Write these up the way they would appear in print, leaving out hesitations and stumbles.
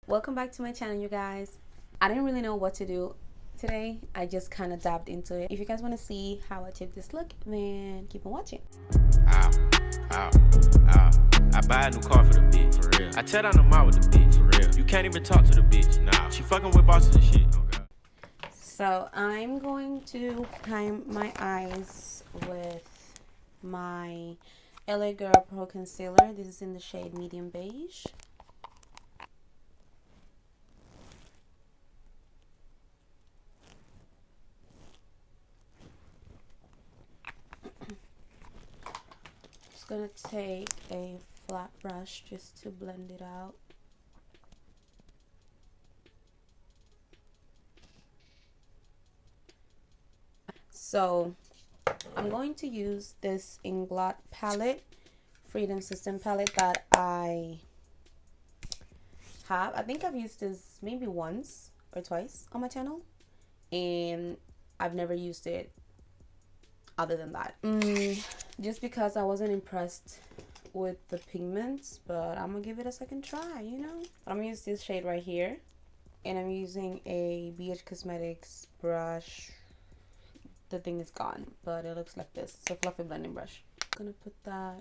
Welcome back to my channel, you guys. I didn't really know what to do today. I just kind of dived into it. If you guys want to see how I took this look, then keep on watching. Ow, ow, ow. I buy a new car for the bitch. For real. I tear down the mall with the bitch. For real. You can't even talk to the bitch. Nah. She fucking with bosses and shit. Oh, God. So I'm going to prime my eyes with my LA Girl Pro Concealer. This is in the shade Medium Beige. Just gonna take a flat brush just to blend it out. So I'm going to use this INGLOT palette, Freedom System palette that I have. I think I've used this maybe once or twice on my channel, and I've never used it other than that. Just because I wasn't impressed with the pigments, but I'm gonna give it a second try, you know. I'm gonna use this shade right here, and I'm using a BH Cosmetics brush. The thing is gone, but it looks like this. It's a fluffy blending brush. I'm gonna put that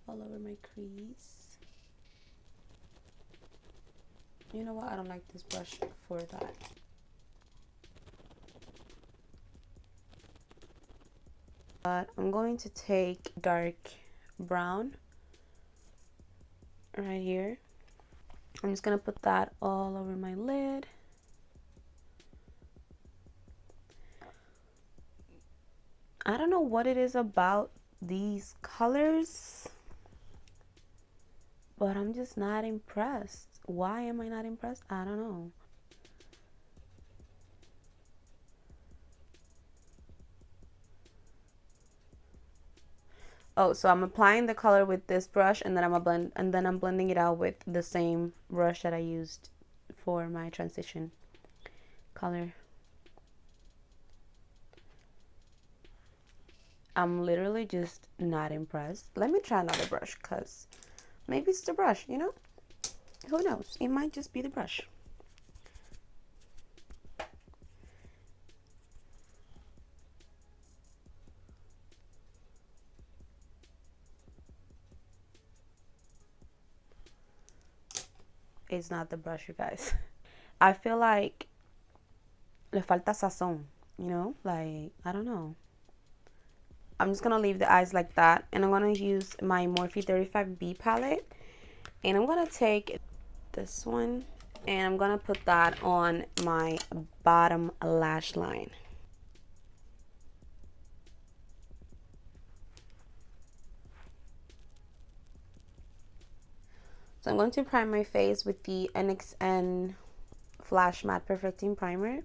all over my crease. You know what? I don't like this brush for that. But I'm going to take dark brown right here. I'm just gonna put that all over my lid. I don't know what it is about these colors, but I'm just not impressed. Why am I not impressed? I don't know. Oh, so I'm applying the color with this brush, and then I'm blending it out with the same brush that I used for my transition color. I'm literally just not impressed. Let me try another brush, because maybe it's the brush, you know? Who knows? It might just be the brush. It's not the brush, you guys. I feel like le falta sazón, you know? Like, I don't know. I'm just gonna leave the eyes like that, and I'm gonna use my Morphe 35B palette, and I'm gonna take this one, and I'm gonna put that on my bottom lash line. So I'm going to prime my face with the NXN Flash Matte Perfecting Primer.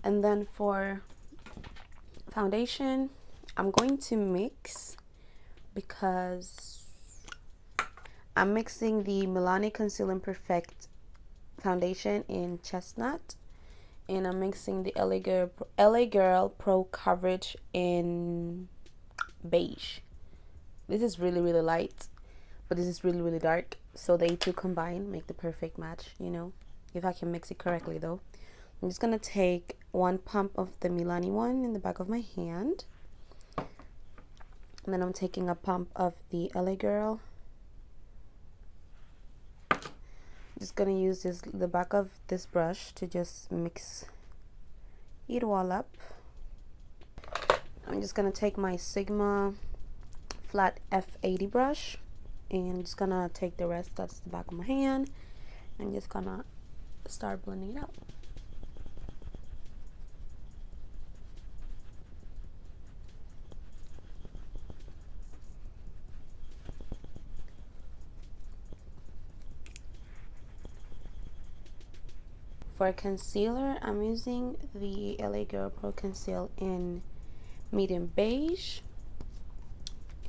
And then for foundation, I'm going to mix, because I'm mixing the Milani Conceal and Perfect foundation in Chestnut, and I'm mixing the LA Girl Pro Coverage in Beige. This is really, really light, but this is really, really dark. So they two combined make the perfect match, you know, if I can mix it correctly though. I'm just gonna take one pump of the Milani one in the back of my hand, and then I'm taking a pump of the LA Girl. Just gonna use the back of this brush to just mix it all up. I'm just gonna take my Sigma flat F80 brush, and I'm just gonna take the rest that's the back of my hand, and just gonna start blending it out. For concealer, I'm using the LA Girl Pro Conceal in Medium Beige,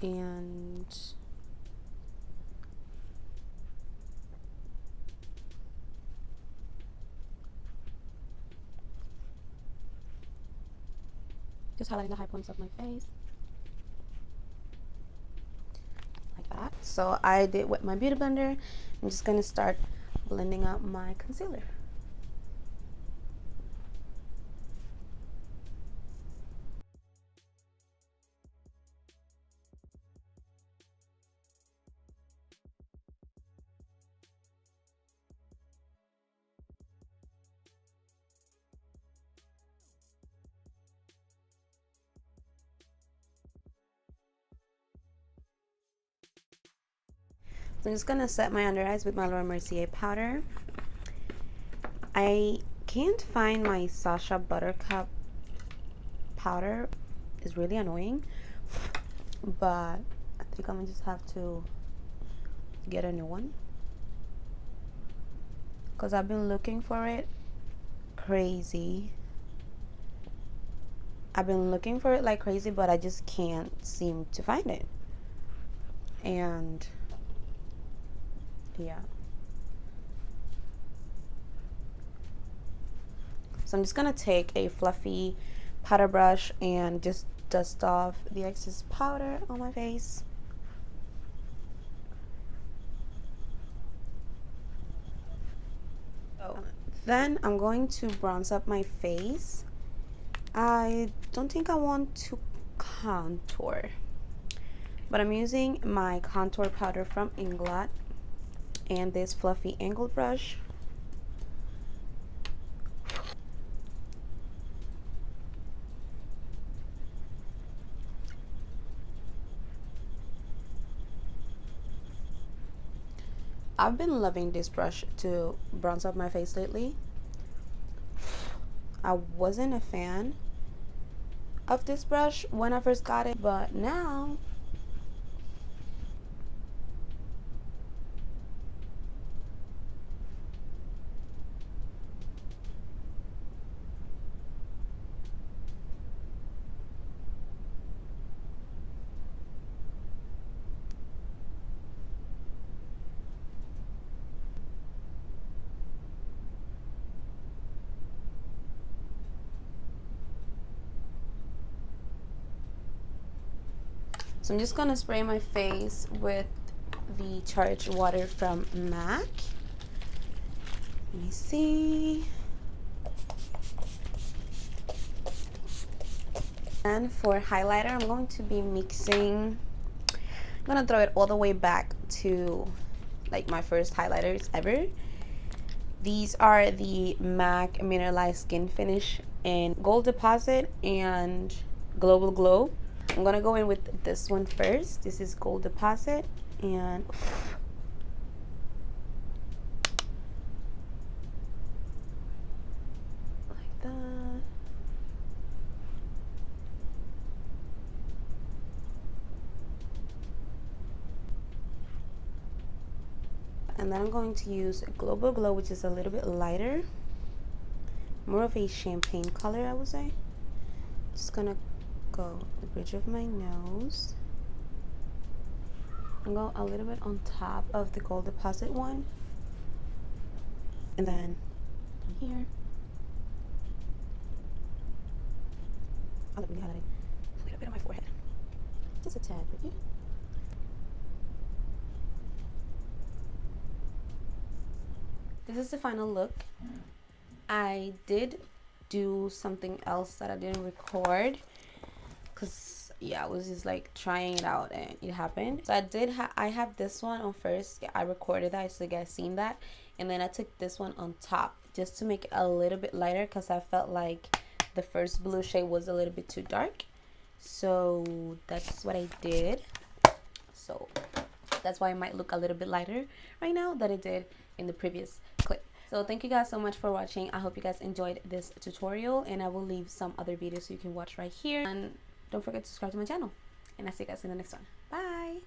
and just highlighting the high points of my face that. So I did with my beauty blender. I'm just gonna start blending out my concealer. So I'm just gonna set my under eyes with my Laura Mercier powder. I can't find my Sasha Buttercup powder. It's really annoying, but I think I'm gonna just have to get a new one because I've been looking for it crazy. I've been looking for it like crazy, but I just can't seem to find it. And yeah, so I'm just gonna take a fluffy powder brush and just dust off the excess powder on my face. So then I'm going to bronze up my face. I don't think I want to contour, but I'm using my contour powder from INGLOT and this fluffy angled brush. I've been loving this brush to bronze up my face lately. I wasn't a fan of this brush when I first got it, but now so I'm just gonna spray my face with the charged water from MAC. Let me see. And for highlighter, I'm going to be mixing, I'm gonna throw it all the way back to like my first highlighters ever. These are the MAC Mineralized Skin Finish in Gold Deposit and Global Glow. I'm gonna go in with this one first. This is Gold Deposit, and like that. And then I'm going to use Global Glow, which is a little bit lighter, more of a champagne color, I would say. Just gonna go the bridge of my nose and go a little bit on top of the Gold Deposit one, and then here I'll really highlight a little bit on my forehead, just a tad right here. This is the final look. I did do something else that I didn't record because yeah, I was just like trying it out and it happened. So I have this one on first. I recorded that so you guys seen that, and then I took this one on top just to make it a little bit lighter because I felt like the first blue shade was a little bit too dark. So that's what I did. So that's why it might look a little bit lighter right now than it did in the previous clip. So thank you guys so much for watching. I hope you guys enjoyed this tutorial, and I will leave some other videos so you can watch right here. And don't forget to subscribe to my channel, and I'll see you guys in the next one. Bye.